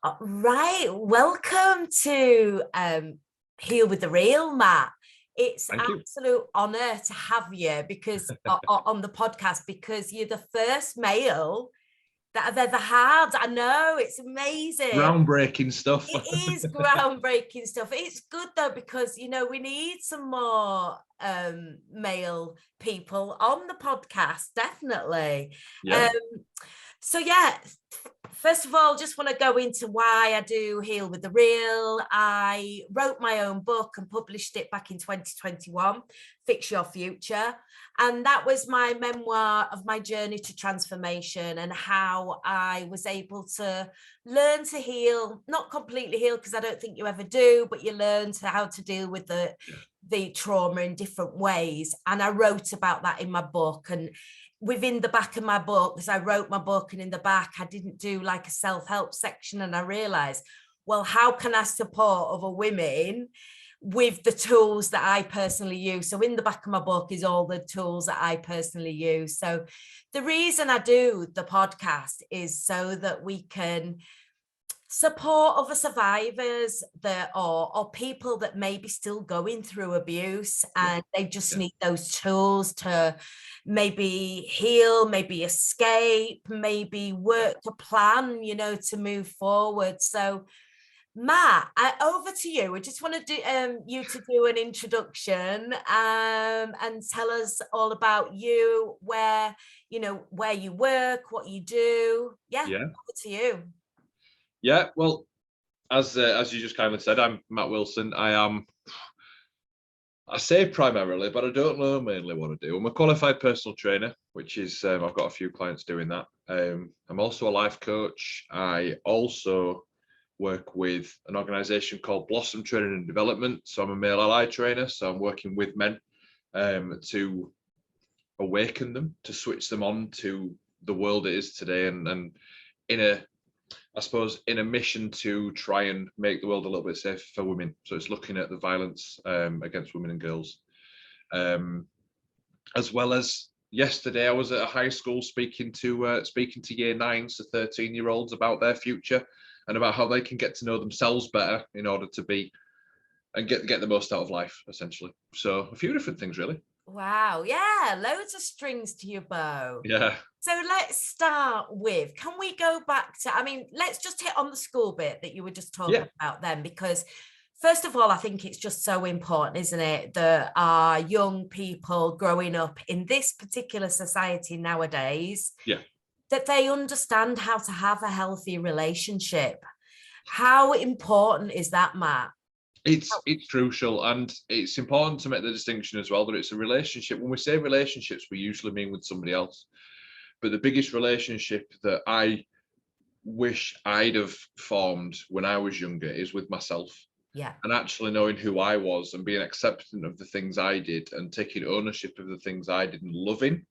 Right, welcome to Heal with the Real, Matt. It's Thank you. absolute honour to have you because on the podcast, because you're the first male that I've ever had. I know, it's amazing. Groundbreaking stuff. It is groundbreaking stuff. It's good though, because we need some more male people on the podcast, definitely. Yeah. So yeah, first of all, just want to go into why I do Heal with the Real. I wrote my own book and published it back in 2021, Fix Your Future. And that was my memoir of my journey to transformation and how I was able to learn to heal, not completely heal, because I don't think you ever do, but you learn how to deal with the trauma in different ways. And I wrote about that in my book. And within the back of my book, because I wrote my book, and in the back I didn't do like a self-help section, and I realized, well, how can I support other women with the tools that I personally use? So in the back of my book is all the tools that I personally use. So the reason I do the podcast is so that we can support other survivors or people that may be still going through abuse, and they just need those tools to maybe heal, maybe escape, maybe work a plan, to move forward. So Matt, over to you. We just want to do you to do an introduction and tell us all about you, where you work, what you do. Over to you. Yeah, well, as you just kind of said, I'm Matt Wilson. I say primarily, but I don't know mainly what I do. I'm a qualified personal trainer, which is I've got a few clients doing that. I'm also a life coach. I also work with an organization called Blossom Training and Development. So I'm a male ally trainer. So I'm working with men to awaken them, to switch them on to the world it is today, and in a mission to try and make the world a little bit safer for women. So it's looking at the violence against women and girls. As well as yesterday, I was at a high school speaking to year 9s to 13-year-olds about their future and about how they can get to know themselves better in order to be and get the most out of life, essentially. So a few different things, really. Wow, yeah, loads of strings to your bow. Yeah. So let's start with, can we go back to, let's just hit on the school bit that you were just talking about then, because first of all, I think it's just so important, isn't it, that our young people growing up in this particular society nowadays, that they understand how to have a healthy relationship. How important is that, Matt? It's crucial, and it's important to make the distinction as well that it's a relationship. When we say relationships, we usually mean with somebody else. But the biggest relationship that I wish I'd have formed when I was younger is with myself. Yeah. And actually knowing who I was and being accepting of the things I did and taking ownership of the things I did and loving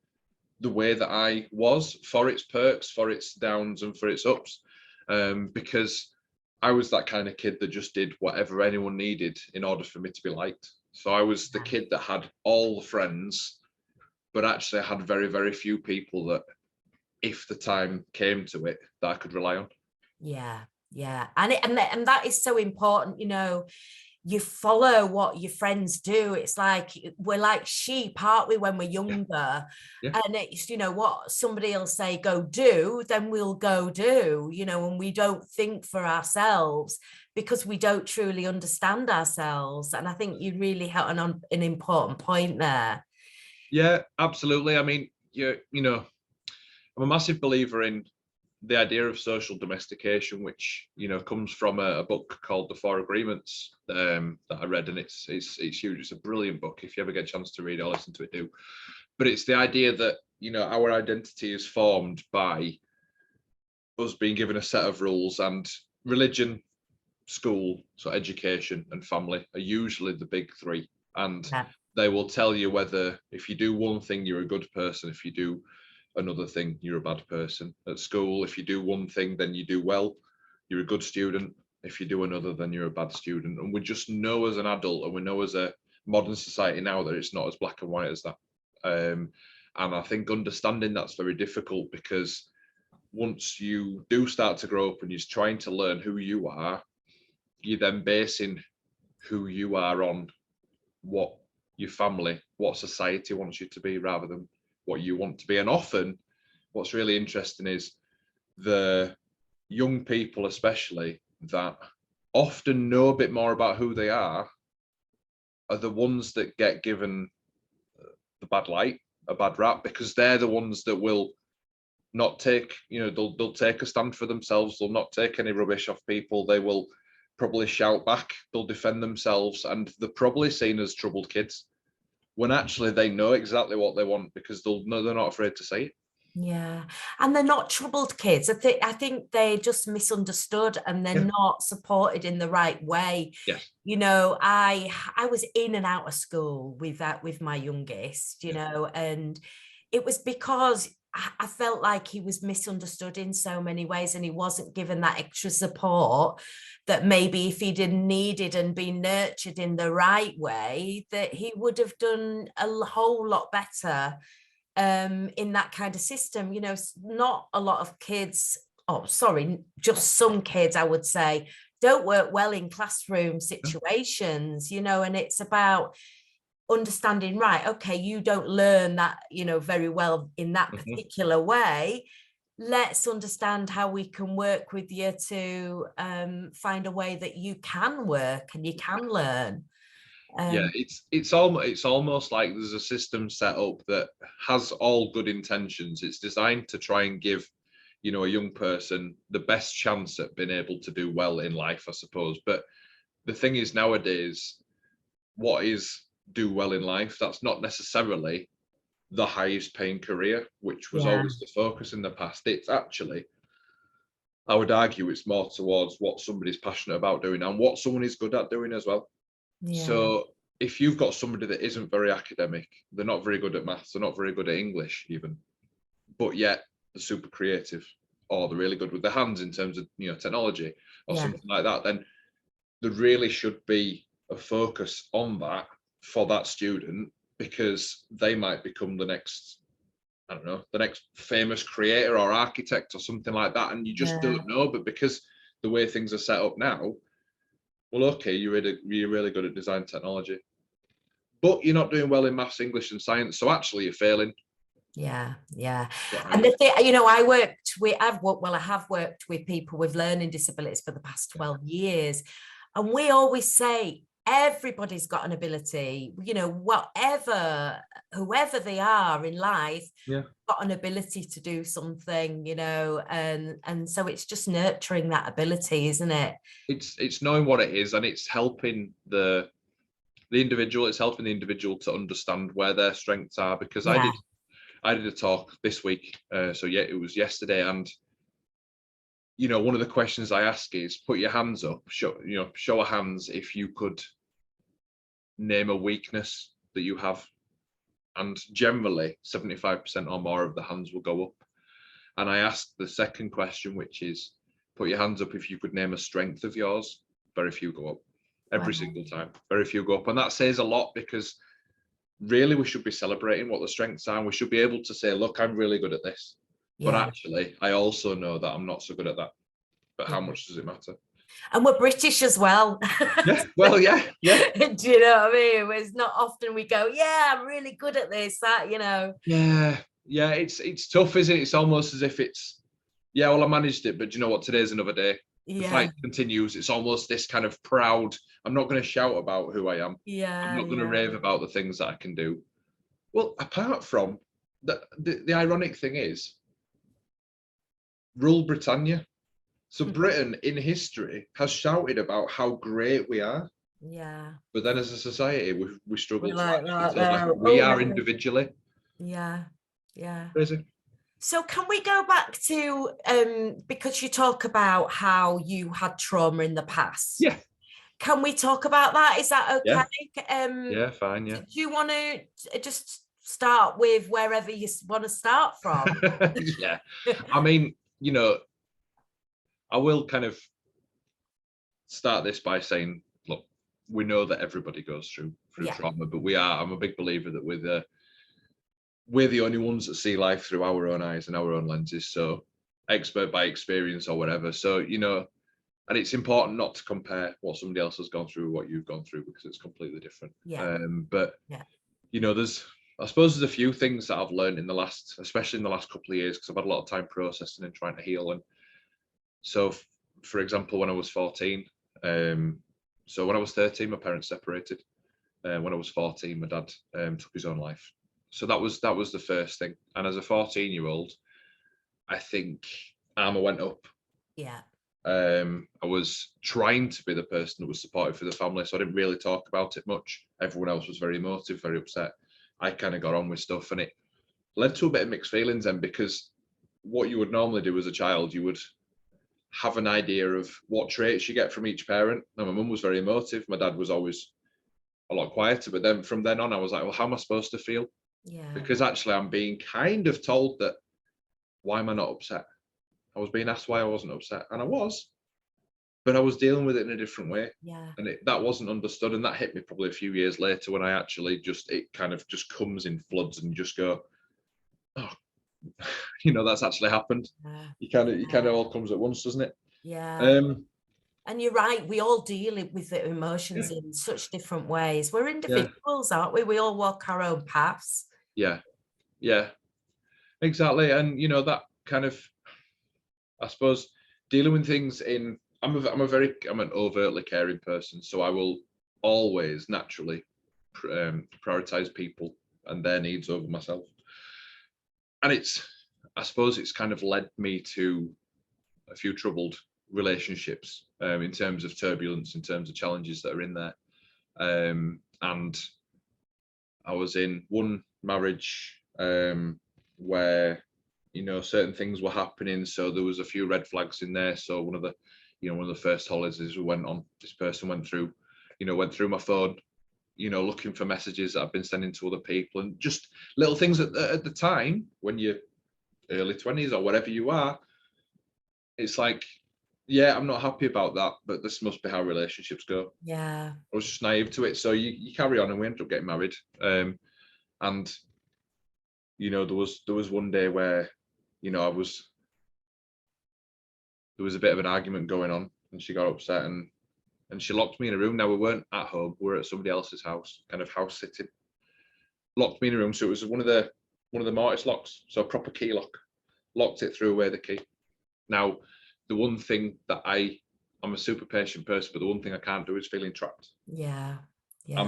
the way that I was, for its perks, for its downs and for its ups. Because I was that kind of kid that just did whatever anyone needed in order for me to be liked. So I was the kid that had all the friends, but actually I had very, very few people that, if the time came to it, that I could rely on. Yeah. And that is so important. You follow what your friends do. It's like we're like sheep, aren't we, when we're younger? And it's what somebody will say go do, then we'll go do, and we don't think for ourselves because we don't truly understand ourselves. And I think you really hit on an important point there. Yeah, absolutely. I'm a massive believer in the idea of social domestication, which comes from a book called The Four Agreements that I read, and it's huge. It's a brilliant book. If you ever get a chance to read or listen to it, do. But it's the idea that our identity is formed by us being given a set of rules, and religion, school, so education, and family are usually the big three, and they will tell you whether if you do one thing you're a good person, if you do another thing you're a bad person. At school, if you do one thing then you do well, you're a good student. If you do another, then you're a bad student. And we just know as an adult, and we know as a modern society now, that it's not as black and white as that. And I think understanding that's very difficult, because once you do start to grow up and you're trying to learn who you are, you're then basing who you are on what your family, what society wants you to be, rather than what you want to be. And often what's really interesting is the young people, especially, that often know a bit more about who they are the ones that get given the bad light, a bad rap, because they're the ones that will not take, they'll take a stand for themselves. They'll not take any rubbish off people. They will probably shout back. They'll defend themselves, and they're probably seen as troubled kids, when actually they know exactly what they want, because they're not afraid to say it. Yeah, and they're not troubled kids. I think they're just misunderstood, and they're not supported in the right way. Yes. I was in and out of school with my youngest, and it was because I felt like he was misunderstood in so many ways, and he wasn't given that extra support that maybe if he'd needed and been nurtured in the right way, that he would have done a whole lot better in that kind of system. Not a lot of kids, just some kids, I would say, don't work well in classroom situations, and it's about understanding, right, okay, you don't learn that, very well in that particular way. Let's understand how we can work with you to find a way that you can work and you can learn. It's almost like there's a system set up that has all good intentions. It's designed to try and give, a young person the best chance at being able to do well in life, I suppose. But the thing is, nowadays, what is do well in life? That's not necessarily the highest paying career, which was always the focus in the past. It's actually, I would argue, it's more towards what somebody's passionate about doing and what someone is good at doing as well. So if you've got somebody that isn't very academic, they're not very good at maths, they're not very good at English even, but yet they're super creative, or they're really good with their hands in terms of technology or something like that, then there really should be a focus on that for that student, because they might become the next, I don't know, the next famous creator or architect or something like that, and you just don't know. But because the way things are set up now, well, okay, you're really good at design technology, but you're not doing well in maths, English, and science, so actually you're failing. Yeah. And the thing, I have worked with people with learning disabilities for the past 12 years, and we always say everybody's got an ability, whoever they are in life, got an ability to do something, and so it's just nurturing that ability, isn't it? It's knowing what it is, and it's helping the individual. It's helping the individual to understand where their strengths are, because I did a talk this week, it was yesterday, and one of the questions I ask is, put your hands up, show of hands if you could name a weakness that you have, and generally 75% or more of the hands will go up. And I asked the second question, which is, put your hands up if you could name a strength of yours. Very few go up. Every single time, very few go up. And that says a lot, because really we should be celebrating what the strengths are, and we should be able to say, look, I'm really good at this, but actually I also know that I'm not so good at that. But how much does it matter? And we're British as well. Yeah. Well, yeah. Do you know what I mean? It's not often we go, I'm really good at this, that, Yeah, it's tough, isn't it? It's almost as if it's, well, I managed it, but you know what? Today's another day. The fight continues. It's almost this kind of proud, I'm not going to shout about who I am. I'm not going to rave about the things that I can do. Well, apart from the ironic thing is, rule Britannia. So Britain in history has shouted about how great we are. Yeah. But then as a society, we struggle to actually tell like we are individually. Yeah. Crazy. So can we go back to, because you talk about how you had trauma in the past. Yeah. Can we talk about that? Is that okay? Yeah, fine, yeah. Do you want to just start with wherever you want to start from? Yeah. I mean, I will kind of start this by saying, look, we know that everybody goes through trauma, but I'm a big believer that we're the only ones that see life through our own eyes and our own lenses. So expert by experience or whatever. So, you know, and it's important not to compare what somebody else has gone through with what you've gone through, because it's completely different. But you know, I suppose there's a few things that I've learned in the last, especially in the last couple of years, because I've had a lot of time processing and trying to heal. And so, for example, when I was 14, so when I was 13, my parents separated. When I was 14, my dad took his own life. So that was the first thing. And as a 14-year-old, I think armor went up. Yeah. I was trying to be the person that was supportive for the family, so I didn't really talk about it much. Everyone else was very emotive, very upset. I kind of got on with stuff, and it led to a bit of mixed feelings then, because what you would normally do as a child, you would have an idea of what traits you get from each parent. Now, my mum was very emotive. My dad was always a lot quieter, but then from then on, I was like, well, how am I supposed to feel? Yeah. Because actually I'm being kind of told that, why am I not upset? I was being asked why I wasn't upset, and I was, but I was dealing with it in a different way. Yeah. And that wasn't understood. And that hit me probably a few years later, when I actually it kind of just comes in floods, and you just go, oh, you know, that's actually happened. You kind of all comes at once, doesn't it? Yeah. And you're right, we all deal with the emotions in such different ways. We're individuals, aren't we? We all walk our own paths. Yeah, exactly. And you know, that kind of, I suppose, dealing with things in, I'm an overtly caring person, so I will always naturally prioritize people and their needs over myself. And I suppose it's kind of led me to a few troubled relationships, in terms of turbulence, in terms of challenges that are in there. And I was in one marriage where, you know, certain things were happening, so there was a few red flags in there. So one of the first holidays we went on, this person went through my phone, you know, looking for messages that I've been sending to other people, and just little things at the time, when you're early 20s or whatever you are, it's like, yeah, I'm not happy about that, but this must be how relationships go. Yeah. I was just naive to it. So you carry on, and we ended up getting married. And you know, there was one day where, you know, there was a bit of an argument going on, and she got upset, and she locked me in a room. Now, we weren't at home, we were at somebody else's house, kind of house sitting. Locked me in a room, so it was one of the mortise locks, so a proper key lock. Locked it, threw away the key. Now, the one thing that I'm a super patient person, but the one thing I can't do is feeling trapped. Yeah. I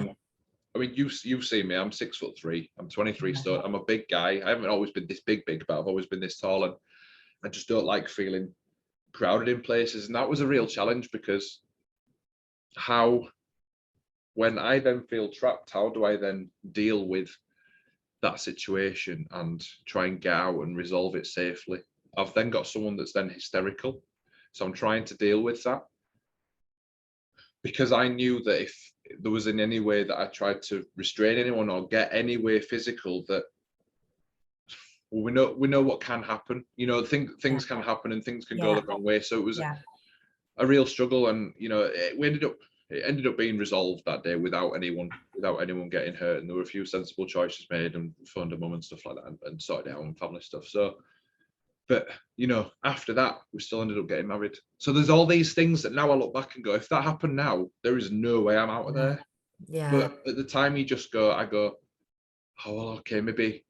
mean, you've seen me. I'm 6'3". I'm 23 stone. I'm a big guy. I haven't always been this big, but I've always been this tall, and I just don't like feeling crowded in places. And that was a real challenge, because when I then feel trapped, how do I then deal with that situation and try and get out and resolve it safely? I've then got someone that's then hysterical, so I'm trying to deal with that, because I knew that if there was in any way that I tried to restrain anyone or get any way physical, that, well, we know what can happen. You know, things can happen, and things can go the wrong way. So it was a real struggle, and you know, it ended up being resolved that day without anyone getting hurt. And there were a few sensible choices made, and phoned her mum and stuff like that, and sorted it out, and family stuff. So, but you know, after that, we still ended up getting married. So there's all these things that now I look back and go, if that happened now, there is no way I'm out of there. Yeah. But at the time, I go, oh well, okay, maybe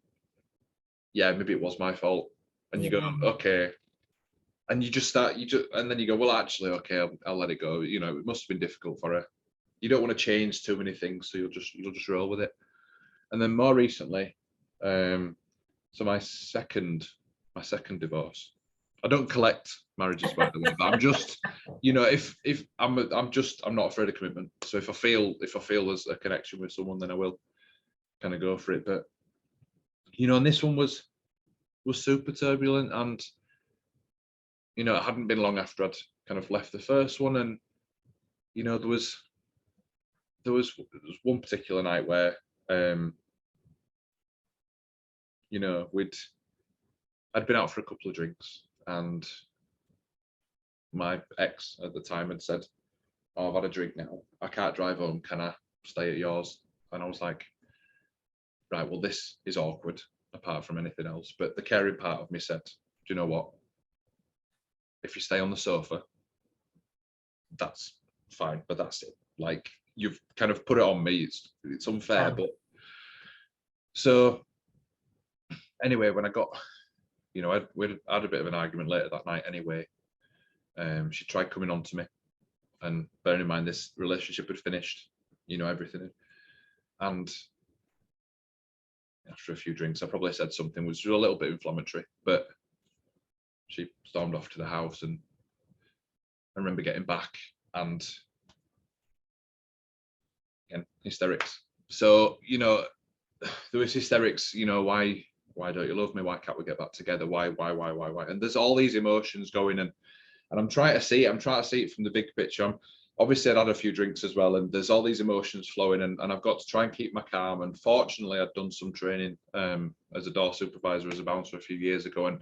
it was my fault. And you go, okay. And and then you go, well, actually, okay, I'll let it go. You know, it must have been difficult for her. You don't want to change too many things, so you'll just roll with it. And then more recently, so my second divorce. I don't collect marriages, by the way, but I'm just, you know, if I'm not afraid of commitment. So if I feel there's a connection with someone, then I will kind of go for it. But you know, and this one was super turbulent, and you know, it hadn't been long after I'd kind of left the first one, and you know, there was one particular night where, you know, I'd been out for a couple of drinks, and my ex at the time had said, oh, I've had a drink now, I can't drive home, can I stay at yours? And I was like, right, well, this is awkward apart from anything else. But the caring part of me said, do you know what? if you stay on the sofa, that's fine, but that's it. Like, you've kind of put it on me. It's unfair, but so anyway, when I got, you know, we had a bit of an argument later that night anyway. She tried coming on to me, and bearing in mind this relationship had finished, you know, everything. And after a few drinks, I probably said something which was a little bit inflammatory, but she stormed off to the house, and I remember getting back and again, hysterics. So, you know, there was hysterics, you know, why don't you love me? Why can't we get back together? Why? And there's all these emotions going, and I'm trying to see it from the big picture. Obviously I'd had a few drinks as well, and there's all these emotions flowing, and I've got to try and keep my calm. And fortunately I'd done some training as a door supervisor, as a bouncer a few years ago, and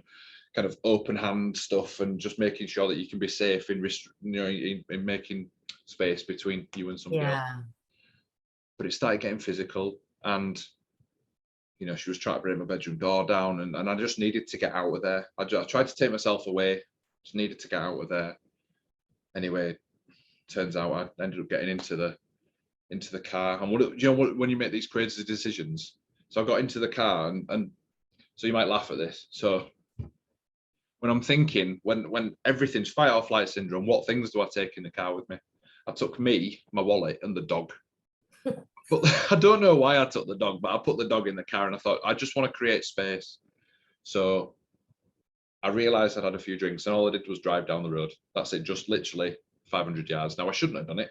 kind of open hand stuff, and just making sure that you can be safe in, you know, in making space between you and somebody else. But it started getting physical, and you know, she was trying to break my bedroom door down, and I just needed to get out of there. I tried to take myself away, just needed to get out of there. Anyway, turns out I ended up getting into the car. And you know, when you make these crazy decisions, so I got into the car, and so you might laugh at this. So when I'm thinking, when everything's fight or flight syndrome, what things do I take in the car with me? I took me, my wallet, and the dog. But I don't know why I took the dog, but I put the dog in the car, and I thought, I just want to create space. So I realized I'd had a few drinks, and all I did was drive down the road. That's it, just literally 500 yards. Now, I shouldn't have done it.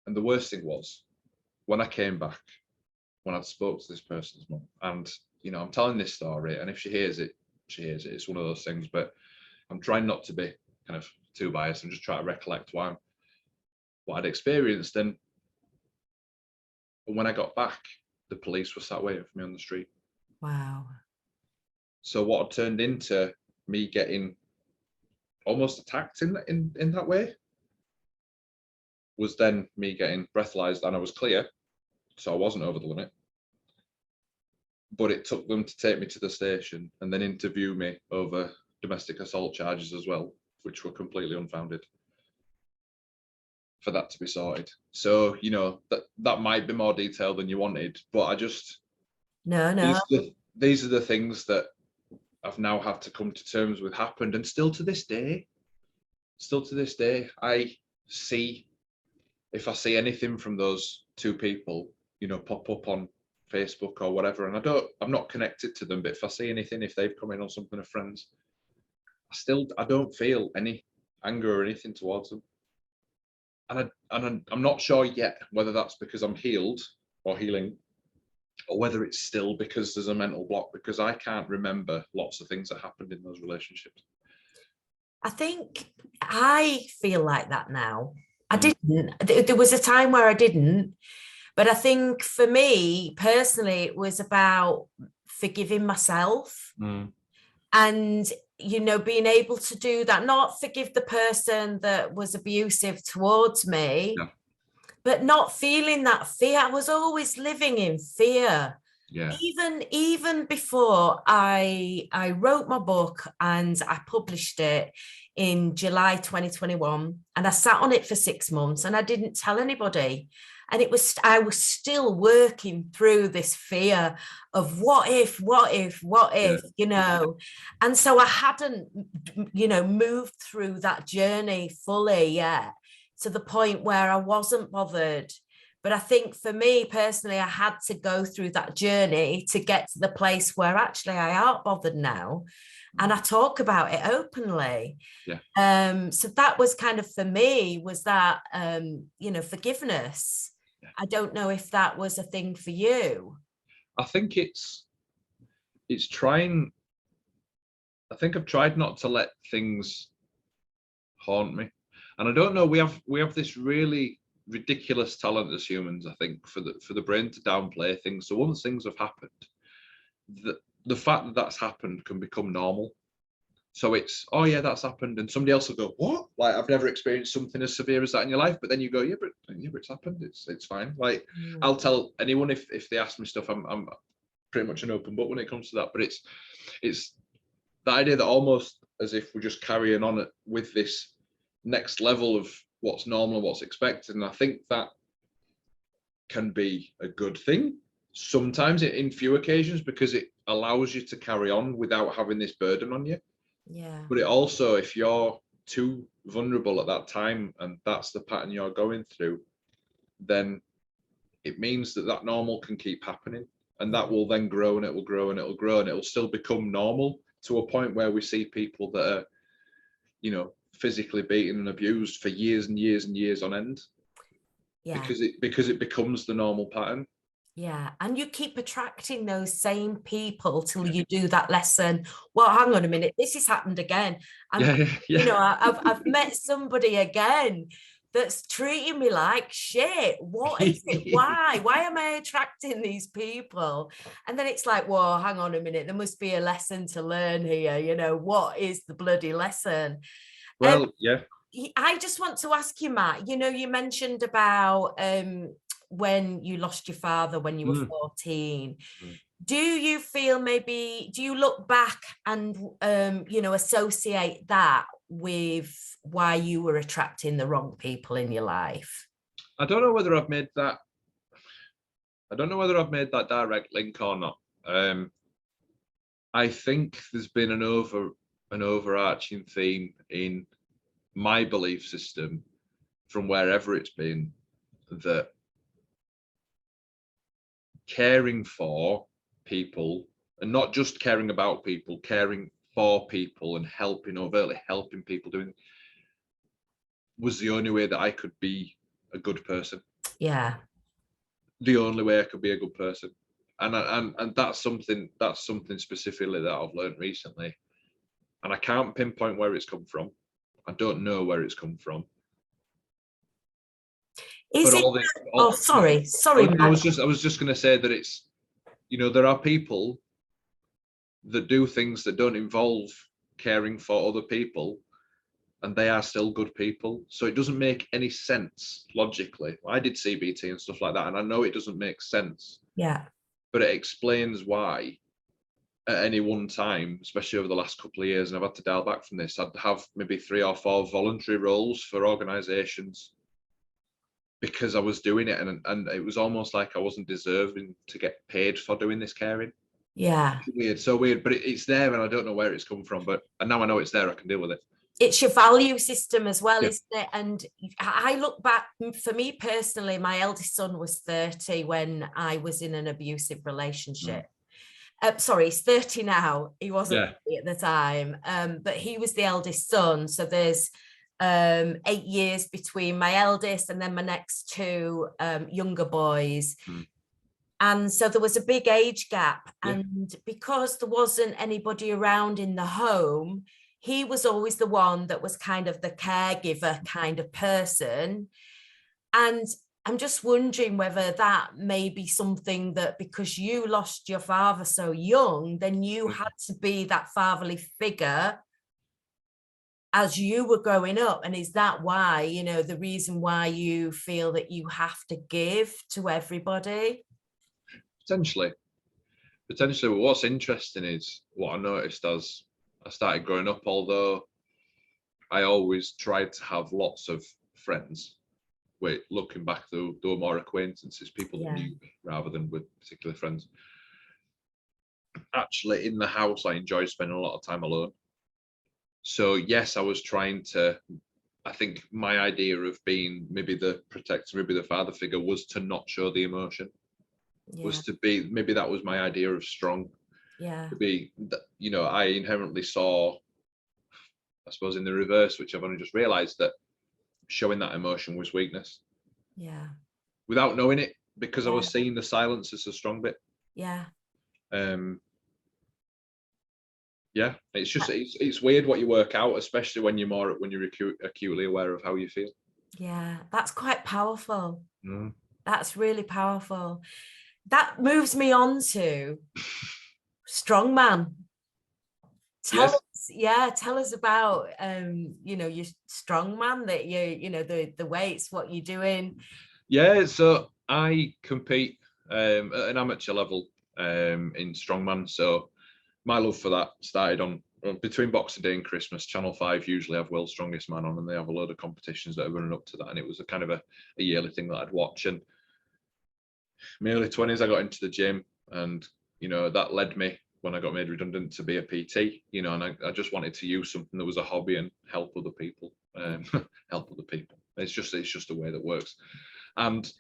And the worst thing was, when I came back, when I'd spoke to this person's mum, and, you know, I'm telling this story, and if she hears it, she hears it. It's one of those things, but I'm trying not to be kind of too biased. I'm just trying to recollect what I'd experienced. And when I got back, the police were sat waiting for me on the street. Wow. So what had turned into me getting almost attacked in that way was then me getting breathalyzed, and I was clear, so I wasn't over the limit. But it took them to take me to the station and then interview me over domestic assault charges as well, which were completely unfounded, for that to be sorted. So, you know, that might be more detailed than you wanted, but I just no these are the things that I've now had to come to terms with happened. And still to this day, I see, if I see anything from those two people, you know, pop up on Facebook or whatever, and I'm not connected to them, but if I see anything, if they've come in on something of friends, I don't feel any anger or anything towards them. And I'm not sure yet whether that's because I'm healed or healing, or whether it's still because there's a mental block, because I can't remember lots of things that happened in those relationships. I think I feel like that now. I didn't. There was a time where I didn't. But I think for me personally, it was about forgiving myself. And, you know, being able to do that, not forgive the person that was abusive towards me, but not feeling that fear. I was always living in fear. Yeah. Even before I wrote my book and I published it in July 2021, and I sat on it for 6 months and I didn't tell anybody. And I was still working through this fear of what if, you know. And so I hadn't, you know, moved through that journey fully yet, to the point where I wasn't bothered. But I think for me personally, I had to go through that journey to get to the place where actually I aren't bothered now. And I talk about it openly. So that was kind of, for me, was that, you know, forgiveness. I don't know if that was a thing for you. I think it's trying. I think I've tried not to let things haunt me. And I don't know, we have this really ridiculous talent as humans, I think, for the brain to downplay things. So once things have happened, the fact that that's happened can become normal. So it's, oh yeah, that's happened, and somebody else will go, what? Like, I've never experienced something as severe as that in your life. But then you go, yeah, but it's happened. It's fine. Like, I'll tell anyone if they ask me stuff. I'm pretty much an open book when it comes to that. But it's the idea that almost as if we're just carrying on it with this next level of what's normal and what's expected. And I think that can be a good thing sometimes in few occasions, because it allows you to carry on without having this burden on you. Yeah. But it also, if you're too vulnerable at that time and that's the pattern you're going through, then it means that that normal can keep happening, and that will then grow, and it will grow, and it will grow, and it will still become normal to a point where we see people that are, you know, physically beaten and abused for years and years and years on end. Yeah. Because it becomes the normal pattern. Yeah, and you keep attracting those same people till you do that lesson. Well, hang on a minute, this has happened again. And you know, I've met somebody again that's treating me like shit. What is it? Why? Why am I attracting these people? And then it's like, well, hang on a minute, there must be a lesson to learn here. You know, what is the bloody lesson? Well, yeah. I just want to ask you, Matt, you know, you mentioned about when you lost your father when you were 14. Do you feel maybe, do you look back and, you know, associate that with why you were attracting the wrong people in your life? I don't know whether I've made that. I don't know whether I've made that direct link or not. I think there's been an overarching theme in my belief system from wherever it's been, that caring for people, and not just caring about people, caring for people and overtly helping people doing, was the only way that I could be a good person. Yeah. The only way I could be a good person. And that's something specifically that I've learned recently. And I can't pinpoint where it's come from. I don't know where it's come from. Sorry. I was just going to say that it's, you know, there are people that do things that don't involve caring for other people, and they are still good people. So it doesn't make any sense logically. I did CBT and stuff like that, and I know it doesn't make sense. Yeah. But it explains why at any one time, especially over the last couple of years, and I've had to dial back from this, I'd have maybe 3 or 4 voluntary roles for organizations because I was doing it, and it was almost like I wasn't deserving to get paid for doing this caring. Yeah. Weird, so weird, but it's there, and I don't know where it's come from, and now I know it's there, I can deal with it. It's your value system as well, isn't it? And I look back, for me personally, my eldest son was 30 when I was in an abusive relationship. Sorry, he's 30 now. He wasn't 30 at the time, but he was the eldest son. So there's 8 years between my eldest and then my next 2 younger boys. And so there was a big age gap. And because there wasn't anybody around in the home, he was always the one that was kind of the caregiver kind of person. And I'm just wondering whether that may be something that, because you lost your father so young, then you had to be that fatherly figure as you were growing up. And is that why, you know, the reason why you feel that you have to give to everybody? Potentially. But what's interesting is what I noticed as I started growing up, although I always tried to have lots of friends. Wait, looking back, there were more acquaintances, people that knew me rather than with particular friends. Actually, in the house, I enjoyed spending a lot of time alone. So yes, I was trying to, I think my idea of being maybe the protector, maybe the father figure, was to not show the emotion. Was to be, maybe that was my idea of strong. To be, you know, I inherently saw, I suppose, in the reverse, which I've only just realized, that showing that emotion was weakness. Without knowing it, because I was seeing the silence as a strong bit. It's just, it's weird what you work out, especially when you're acutely aware of how you feel. That's quite powerful. That's really powerful. That moves me on to strongman. Tell us about you know, your strongman, that you know, the weights, what you're doing. So I compete at an amateur level in strongman. So my love for that started on between Boxing Day and Christmas, Channel 5 usually have World's Strongest Man on, and they have a load of competitions that are running up to that. And it was a kind of a yearly thing that I'd watch. And in my early 20s, I got into the gym, and, you know, that led me, when I got made redundant, to be a PT, you know, and I just wanted to use something that was a hobby and help other people, help other people. It's just a way that works. And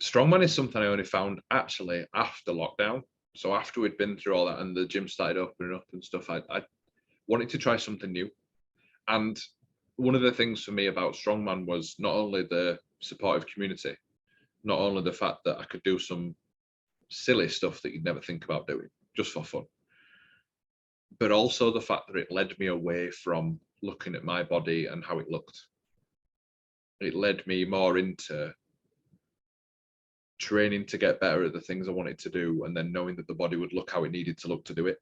strongman is something I only found actually after lockdown. So after we'd been through all that and the gym started opening up and stuff, I wanted to try something new. And one of the things for me about strongman was not only the supportive community, not only the fact that I could do some silly stuff that you'd never think about doing just for fun, but also the fact that it led me away from looking at my body and how it looked. It led me more into training to get better at the things I wanted to do, and then knowing that the body would look how it needed to look to do it.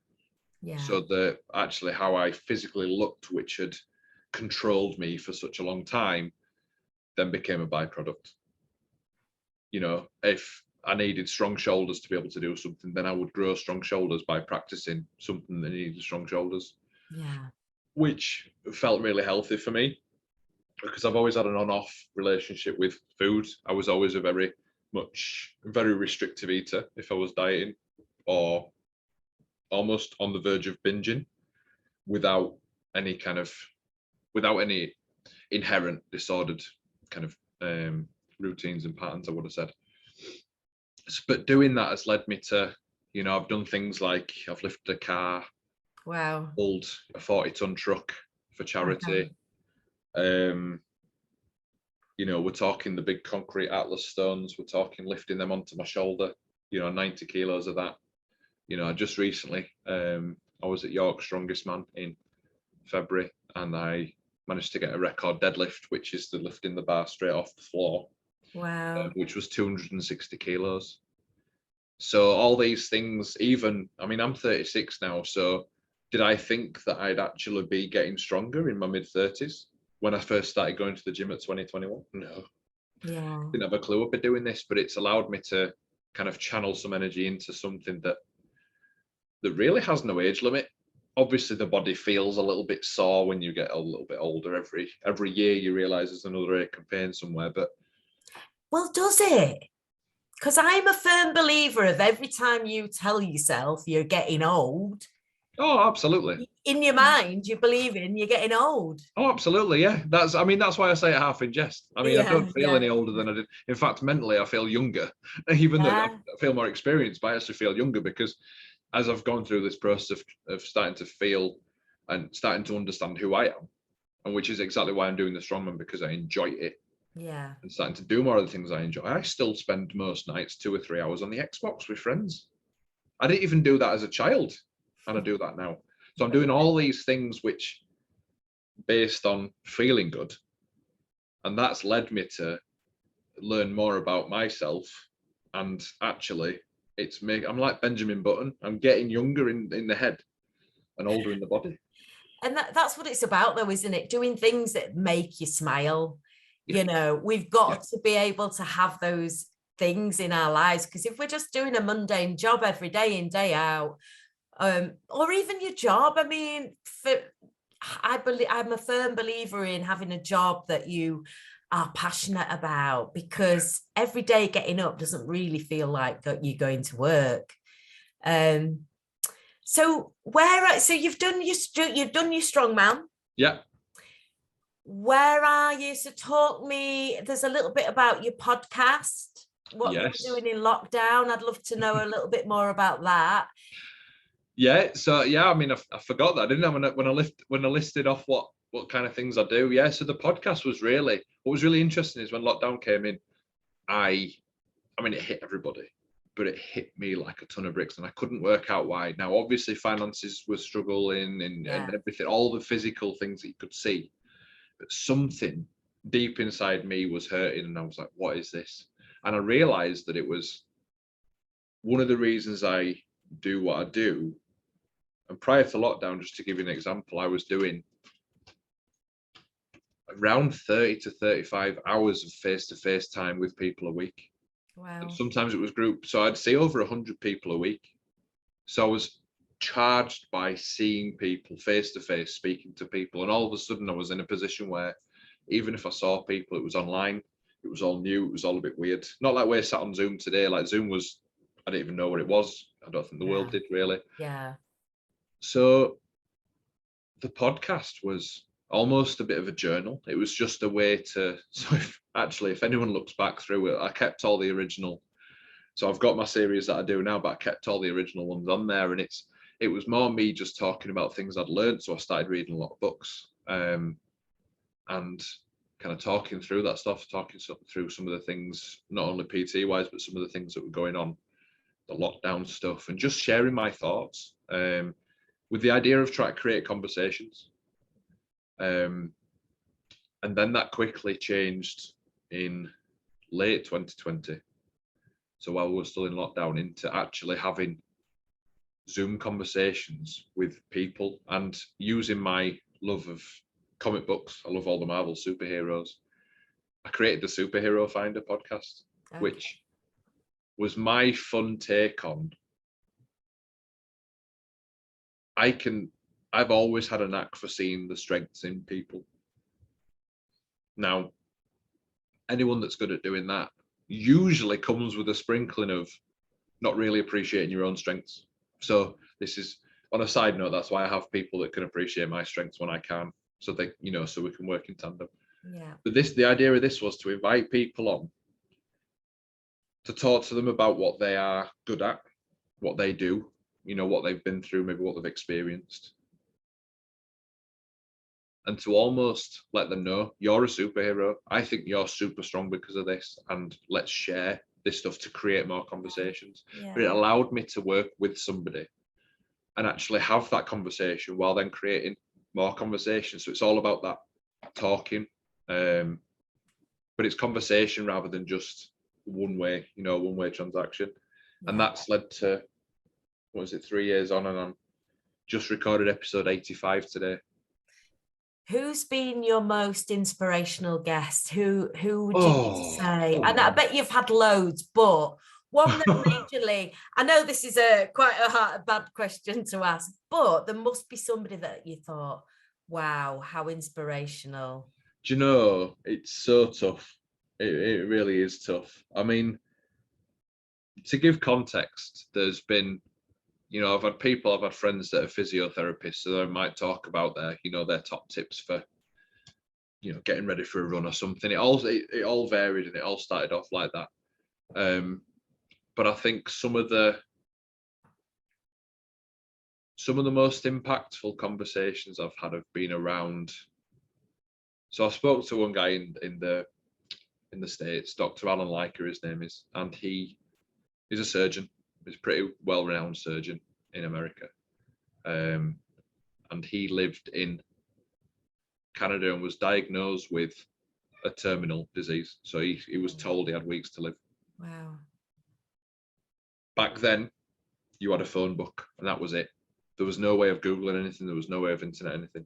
Yeah. So the actually how I physically looked, which had controlled me for such a long time, then became a byproduct. You know, if I needed strong shoulders to be able to do something, then I would grow strong shoulders by practicing something that needed strong shoulders. Yeah. Which felt really healthy for me, because I've always had an on-off relationship with food. I was always a very restrictive eater if I was dieting, or almost on the verge of binging, without any inherent disordered kind of routines and patterns, I would have said. But doing that has led me to, you know, I've done things like I've lifted a car. Wow. Pulled a 40-ton truck for charity. You know, we're talking the big concrete Atlas stones, we're talking lifting them onto my shoulder, you know, 90 kilos of that. You know, I just recently, I was at York's Strongest Man in February, and I managed to get a record deadlift, which is the lifting the bar straight off the floor. Wow. Which was 260 kilos. So all these things, even, I mean, I'm 36 now, so did I think that I'd actually be getting stronger in my mid-30s when I first started going to the gym at 2021? No. Yeah. Didn't have a clue I'd be doing this, but it's allowed me to kind of channel some energy into something that really has no age limit. Obviously, the body feels a little bit sore when you get a little bit older. Every year you realise there's another ache and pain somewhere, but... Well, does it? Because I'm a firm believer of every time you tell yourself you're getting old, Oh, absolutely. in your mind, you're believing you're getting old. Oh, absolutely. Yeah. That's why I say it half in jest. I mean, I don't feel any older than I did. In fact, mentally, I feel younger, even though I feel more experienced, but I actually feel younger, because as I've gone through this process of starting to feel and starting to understand who I am, and which is exactly why I'm doing the Strongman, because I enjoy it. Yeah. And starting to do more of the things I enjoy. I still spend most nights 2 or 3 hours on the Xbox with friends. I didn't even do that as a child, and I do that now. So I'm doing all these things which based on feeling good, and that's led me to learn more about myself. And actually, I'm like Benjamin Button. I'm getting younger in the head and older in the body. And that's what it's about, though, isn't it? Doing things that make you smile. Yeah. You know, we've got to be able to have those things in our lives, because if we're just doing a mundane job every day in, day out, or even your job, I mean, I'm a firm believer in having a job that you are passionate about, because every day getting up doesn't really feel like that you're going to work. So you've done your strongman. Yeah. Where are you? So talk me. There's a little bit about your podcast. What you're doing in lockdown. I'd love to know a little bit more about that. Yeah. So yeah, I mean, I forgot that, didn't I? When I listed off what kind of things I do. Yeah. So the podcast was what was really interesting is when lockdown came in, I mean, it hit everybody, but it hit me like a ton of bricks, and I couldn't work out why. Now, obviously, finances were struggling and everything, all the physical things that you could see, but something deep inside me was hurting, and I was like, what is this? And I realized that it was one of the reasons I do what I do. And prior to lockdown, just to give you an example, I was doing around 30 to 35 hours of face-to-face time with people a week. Wow. And sometimes it was group. So I'd see over 100 people a week. So I was charged by seeing people face to face, speaking to people, and all of a sudden I was in a position where even if I saw people, it was online, it was all new, it was all a bit weird. Not like we're sat on Zoom today. Like Zoom was, I didn't even know what it was. I don't think the world did really. Yeah. So the podcast was almost a bit of a journal. It was just a way to, so if anyone looks back through it, I kept all the original. So I've got my series that I do now, but I kept all the original ones on there, and it was more me just talking about things I'd learned. So I started reading a lot of books, and kind of talking through that stuff, talking through some of the things, not only PT wise, but some of the things that were going on, the lockdown stuff, and just sharing my thoughts, with the idea of trying to create conversations. And then that quickly changed in late 2020. So while we were still in lockdown, into actually having Zoom conversations with people and using my love of comic books. I love all the Marvel superheroes. I created the Superhero Finder podcast, which was my fun take on. I've always had a knack for seeing the strengths in people. Now, anyone that's good at doing that usually comes with a sprinkling of not really appreciating your own strengths. So this is, on a side note, that's why I have people that can appreciate my strengths when I can, so they, so we can work in tandem. Yeah. But the idea of this was to invite people on to talk to them about what they are good at, what they do, what they've been through, maybe what they've experienced, and to almost let them know you're a superhero. I think you're super strong because of this, and let's share this stuff to create more conversations. Yeah. But it allowed me to work with somebody and actually have that conversation while then creating more conversations. So it's all about that talking, but it's conversation rather than just one way transaction. Yeah. And that's led to, 3 years on, and I'm just recorded episode 85 today. Who's been your most inspirational guest? Who would you say? And I bet you've had loads, but one that majorly, I know this is quite a bad question to ask, but there must be somebody that you thought, wow, how inspirational. Do you know, it's so tough. It really is tough. I mean, to give context, there's been, I've had friends that are physiotherapists, so they might talk about their top tips for, getting ready for a run or something. It all varied, and it all started off like that. But I think some of the most impactful conversations I've had have been around. So I spoke to one guy in the States, Dr. Alan Leiker, his name is, and he's a surgeon. He's a pretty well-renowned surgeon in America. And he lived in Canada and was diagnosed with a terminal disease. So he was told he had weeks to live. Wow. Back then, you had a phone book, and that was it. There was no way of Googling anything. There was no way of internet anything.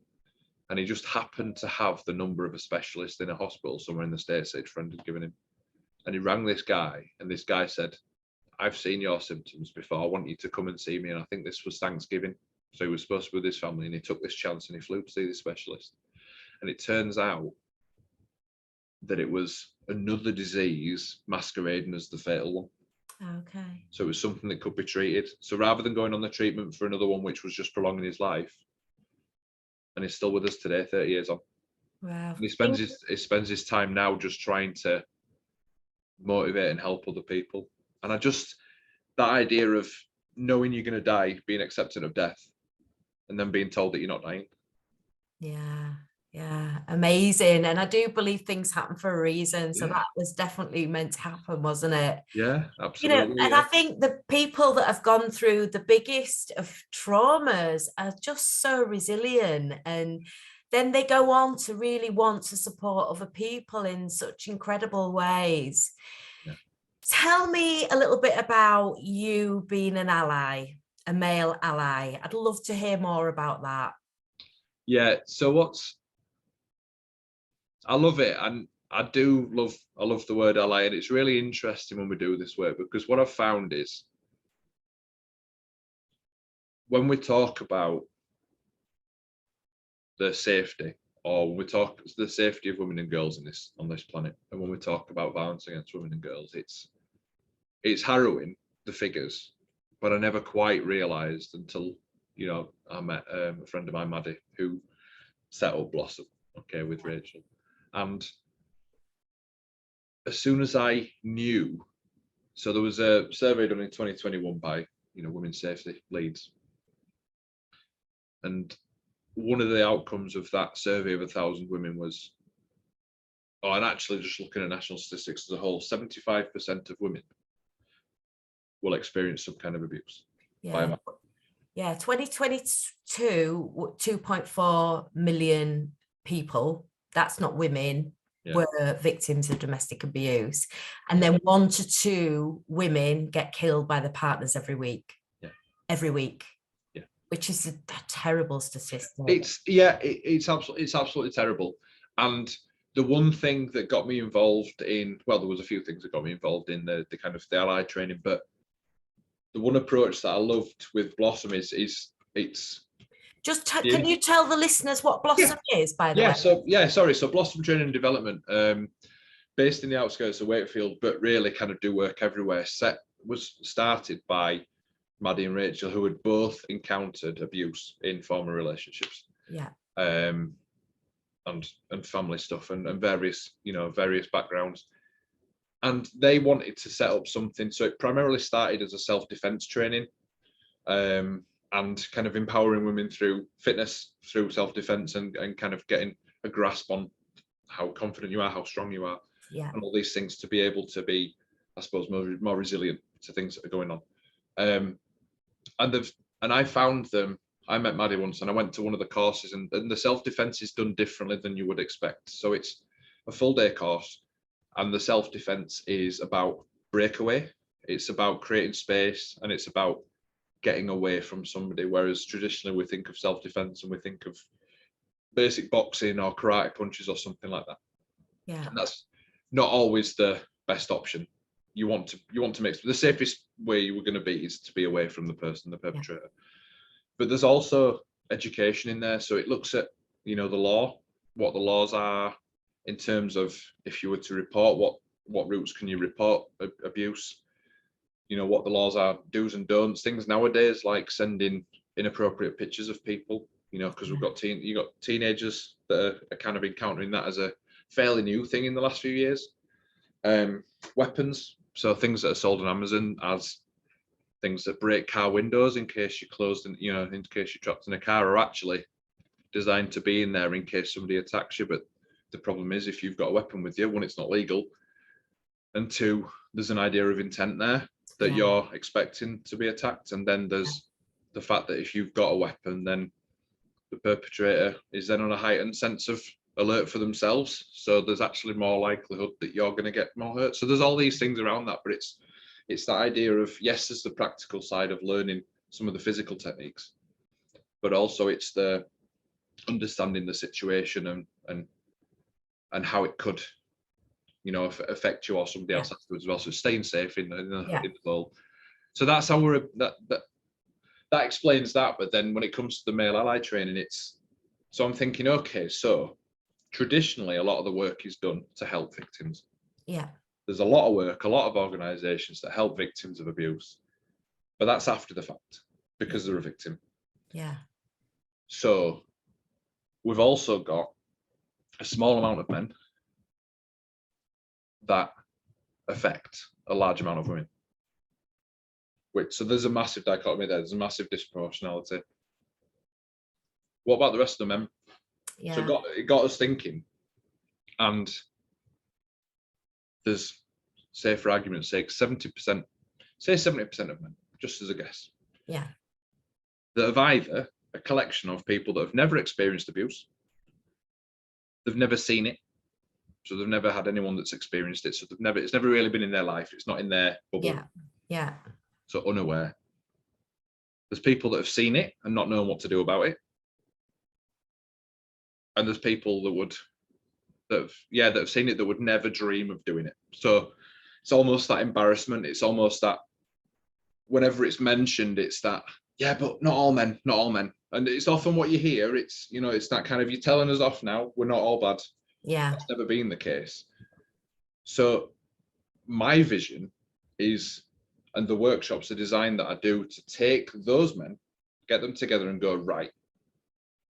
And he just happened to have the number of a specialist in a hospital somewhere in the States that his friend had given him. And he rang this guy, and this guy said, I've seen your symptoms before. I want you to come and see me. And I think this was Thanksgiving. So he was supposed to be with his family, and he took this chance and he flew to see the specialist. And it turns out that it was another disease masquerading as the fatal one. Okay. So it was something that could be treated. So rather than going on the treatment for another one, which was just prolonging his life, and he's still with us today, 30 years on. Wow. And he spends his time now just trying to motivate and help other people. And that idea of knowing you're going to die, being accepting of death, and then being told that you're not dying. Yeah, amazing. And I do believe things happen for a reason. So that was definitely meant to happen, wasn't it? Yeah, absolutely. And I think the people that have gone through the biggest of traumas are just so resilient, and then they go on to really want to support other people in such incredible ways. Yeah. Tell me a little bit about you being an ally, a male ally. I'd love to hear more about that. Yeah, so I love it, and I love the word ally, and it's really interesting when we do this work, because what I've found is when we talk about the safety, or when we talk the safety of women and girls on this planet, and when we talk about violence against women and girls, it's harrowing, the figures, but I never quite realised until, you know, I met a friend of mine, Maddie, who set up Blossom, okay, with Rachel. And as soon as I knew, so there was a survey done in 2021 by, you know, women's safety leads. And one of the outcomes of that survey of 1,000 women was, oh, and actually just looking at national statistics as a whole, 75% of women will experience some kind of abuse. Yeah. Yeah, 2022, 2.4 million people, that's not women, were victims of domestic abuse. And then 1 to 2 women get killed by their partners every week. Yeah. Every week. Yeah. Which is a terrible statistic. It's absolutely terrible. And the one thing that got me involved in, well, there was a few things that got me involved in the kind of the allied training, but the one approach that I loved with Blossom is it's just can you tell the listeners what Blossom is, by the way? So Blossom Training and Development, based in the outskirts of Wakefield, but really kind of do work everywhere. Was started by Maddie and Rachel, who had both encountered abuse in former relationships. Yeah. And family stuff and various backgrounds. And they wanted to set up something. So it primarily started as a self-defense training, and kind of empowering women through fitness, through self-defense, and kind of getting a grasp on how confident you are, how strong you are, and all these things to be able to be, I suppose, more resilient to things that are going on. And I found them. I met Maddie once, and I went to one of the courses, and the self-defense is done differently than you would expect. So it's a full day course. And the self-defense is about breakaway. It's about creating space, and it's about getting away from somebody. Whereas traditionally we think of self-defense and we think of basic boxing or karate punches or something like that. Yeah. And that's not always the best option. You want to make the safest way you were going to be is to be away from the person, the perpetrator. Yeah. But there's also education in there. So it looks at, you know, the law, what the laws are, in terms of if you were to report, what routes can you report abuse, you know, what the laws are, do's and don'ts, things nowadays like sending inappropriate pictures of people, you know, because we've got you got teenagers that are kind of encountering that as a fairly new thing in the last few years. Weapons, so things that are sold on Amazon as things that break car windows in case you're closed and, you know, in case you're trapped in a car, are actually designed to be in there in case somebody attacks you. But the problem is, if you've got a weapon with you, one, it's not legal, and two, there's an idea of intent there that you're expecting to be attacked. And then there's the fact that if you've got a weapon, then the perpetrator is then on a heightened sense of alert for themselves. So there's actually more likelihood that you're going to get more hurt. So there's all these things around that, but it's that idea of, yes, there's the practical side of learning some of the physical techniques, but also it's the understanding the situation and how it could, you know, affect you or somebody else afterwards as well. So staying safe in the world. So that's how that explains that. But then when it comes to the male ally training, so I'm thinking, okay, so traditionally a lot of the work is done to help victims. Yeah. There's a lot of work, a lot of organizations that help victims of abuse, but that's after the fact because they're a victim. Yeah. So we've also got a small amount of men that affect a large amount of women. So there's a massive dichotomy there. There's a massive disproportionality. What about the rest of the men? Yeah. So it got us thinking. And there's, say for argument's sake, 70% of men, just as a guess. Yeah. That have either a collection of people that have never experienced abuse, they've never seen it, so they've never had anyone that's experienced it, so it's never really been in their life, it's not in their bubble. Yeah. So unaware. There's people that have seen it and not known what to do about it, and there's people that have seen it that would never dream of doing it. So it's almost that embarrassment, it's almost that whenever it's mentioned, it's that yeah, but not all men, not all men. And it's often what you hear. It's, you know, it's that kind of, you're telling us off now. We're not all bad. Yeah. That's never been the case. So my vision is, and the workshops, the design that I do, to take those men, get them together and go, right,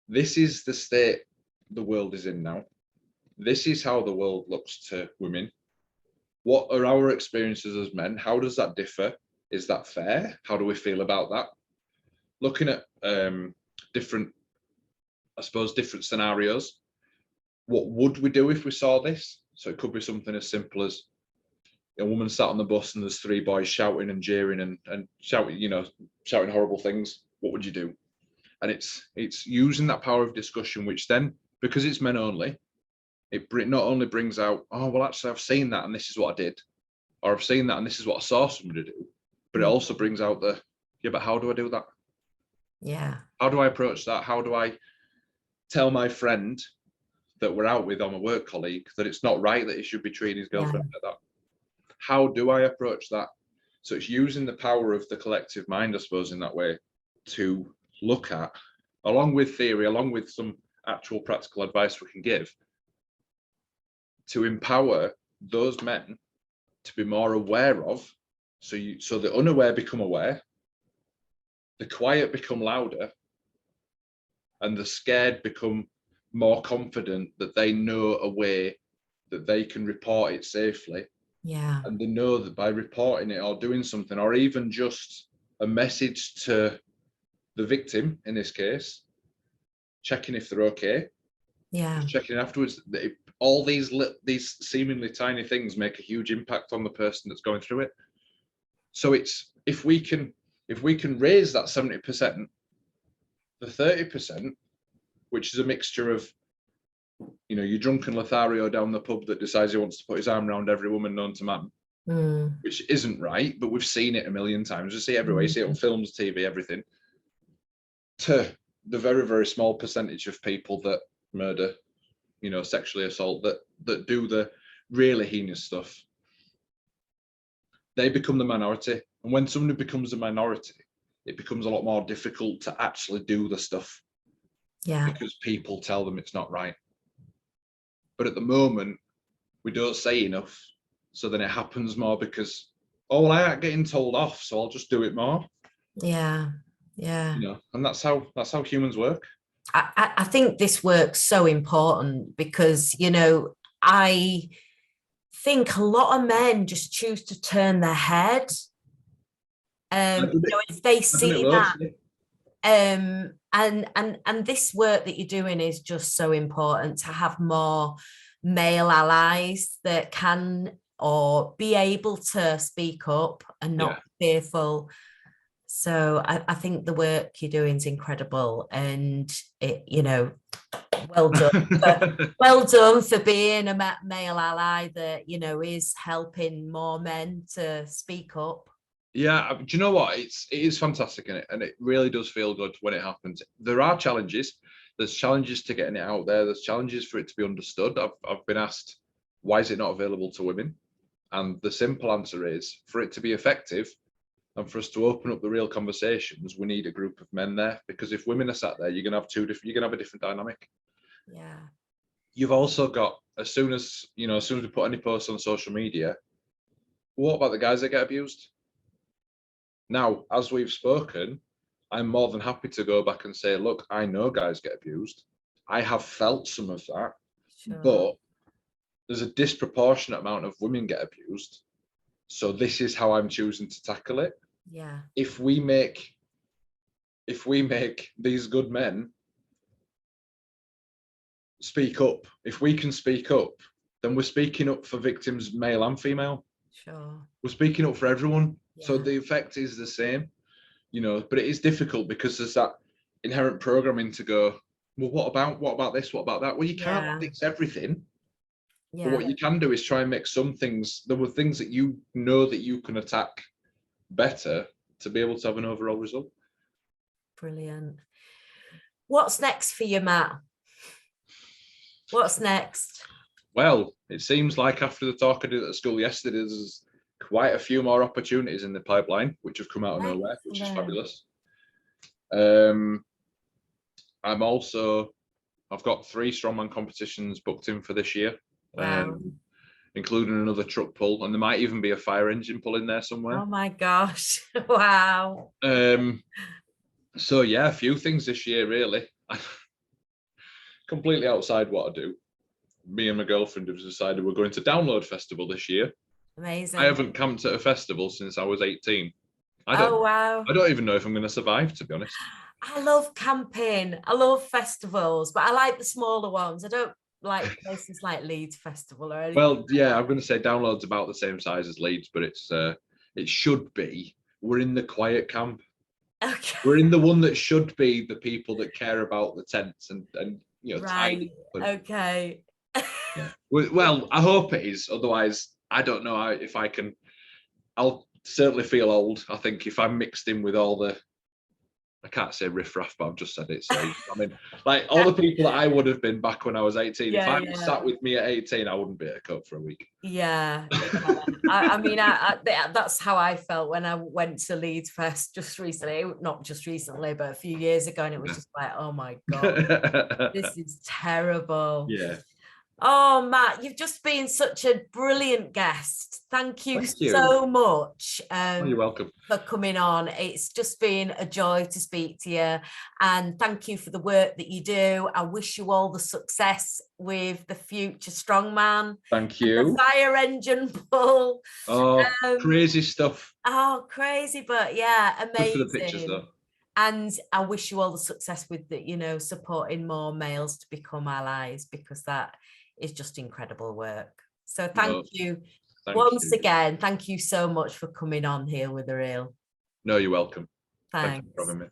this is the state the world is in now. This is how the world looks to women. What are our experiences as men? How does that differ? Is that fair? How do we feel about that? Looking at different, I suppose, different scenarios. What would we do if we saw this? So it could be something as simple as a woman sat on the bus and there's three boys shouting and jeering and shouting, you know, shouting horrible things. What would you do? And it's using that power of discussion, which then, because it's men only, it not only brings out, oh, well, actually, I've seen that and this is what I did, or I've seen that and this is what I saw somebody do, but it also brings out the, yeah, but how do I do that? Yeah. How do I approach that? How do I tell my friend that we're out with, on a work colleague, that it's not right that he should be treating his girlfriend like that? How do I approach that? So it's using the power of the collective mind, I suppose, in that way, to look at, along with theory, along with some actual practical advice we can give, to empower those men to be more aware of. So the unaware become aware, the quiet become louder, and the scared become more confident that they know a way that they can report it safely. Yeah. And they know that by reporting it or doing something, or even just a message to the victim, in this case, checking if they're okay, Yeah. just checking afterwards. All these seemingly tiny things make a huge impact on the person that's going through it. So it's, if we can raise that 70%, the 30%, which is a mixture of, you know, your drunken Lothario down the pub that decides he wants to put his arm around every woman known to man, which isn't right, but we've seen it a million times. We see it everywhere. You see it on films, TV, everything. To the very, very small percentage of people that murder, you know, sexually assault, that do the really heinous stuff. They become the minority. And when somebody becomes a minority, it becomes a lot more difficult to actually do the stuff. Yeah. Because people tell them it's not right. But at the moment, we don't say enough. So then it happens more because, oh, well, I ain't getting told off, so I'll just do it more. Yeah. Yeah. You know, and that's how humans work. I think this work's so important because, you know, I think a lot of men just choose to turn their head. You know, if they see that, and this work that you're doing is just so important, to have more male allies that can or be able to speak up and not be fearful. So I think the work you're doing is incredible, and it, you know, well done. Well done for being a male ally that, you know, is helping more men to speak up. Yeah, do you know what? It is fantastic, and it really does feel good when it happens. There are challenges. There's challenges to getting it out there. There's challenges for it to be understood. I've been asked, why is it not available to women? And the simple answer is, for it to be effective and for us to open up the real conversations, we need a group of men there. Because if women are sat there, you're gonna have a different dynamic. Yeah. You've also got, as soon as we put any posts on social media, what about the guys that get abused? Now, as we've spoken, I'm more than happy to go back and say, look, I know guys get abused. I have felt some of that, but there's a disproportionate amount of women get abused. So this is how I'm choosing to tackle it. Yeah. If we make these good men speak up, if we can speak up, then we're speaking up for victims, male and female. Sure. We're speaking up for everyone. Yeah. So the effect is the same, you know, but it is difficult because there's that inherent programming to go, well, what about this? What about that? Well, you can't fix everything. Yeah. But what you can do is try and make some things, there were things that you know that you can attack better to be able to have an overall result. Brilliant. What's next for you, Matt? What's next? Well, it seems like after the talk I did at school yesterday, there's quite a few more opportunities in the pipeline, which have come out of nowhere, which is fabulous. I've got 3 strongman competitions booked in for this year. Wow. Including another truck pull, and there might even be a fire engine pull in there somewhere. Oh my gosh. Wow. So yeah, a few things this year really. Completely outside what I do. Me and my girlfriend have decided we're going to Download Festival this year. Amazing. I haven't camped at a festival since I was 18. Oh wow. I don't even know if I'm going to survive, to be honest. I love camping. I love festivals, but I like the smaller ones. I don't like places like Leeds Festival or anything. Well, yeah, I'm going to say Download's about the same size as Leeds, but it should be. We're in the quiet camp. Okay. We're in the one that should be the people that care about the tents and Right. Okay. Yeah. Well, I hope it is. Otherwise, I don't know if I can. I'll certainly feel old. I think if I'm mixed in with all the, I can't say riffraff, but I've just said it. So I mean, like all the people that I would have been back when I was 18. Yeah, if I yeah. sat with me at 18, I wouldn't be at a cope for a week. Yeah, yeah. I mean, that's how I felt when I went to Leeds Fest just recently. Not just recently, but a few years ago, and it was just like, oh my God, this is terrible. Yeah. Oh, Matt, you've just been such a brilliant guest. Thank you so much you're welcome for coming on. It's just been a joy to speak to you. And thank you for the work that you do. I wish you all the success with the future Strongman. Thank you. The fire engine pull. Oh, crazy stuff. Oh, crazy, but yeah, amazing. Good for the pictures, though. And I wish you all the success with the, supporting more males to become allies, because that is just incredible work. So thank you once again. Thank you so much for coming on Heal with the Real. No, you're welcome. Thanks. Thanks for having me.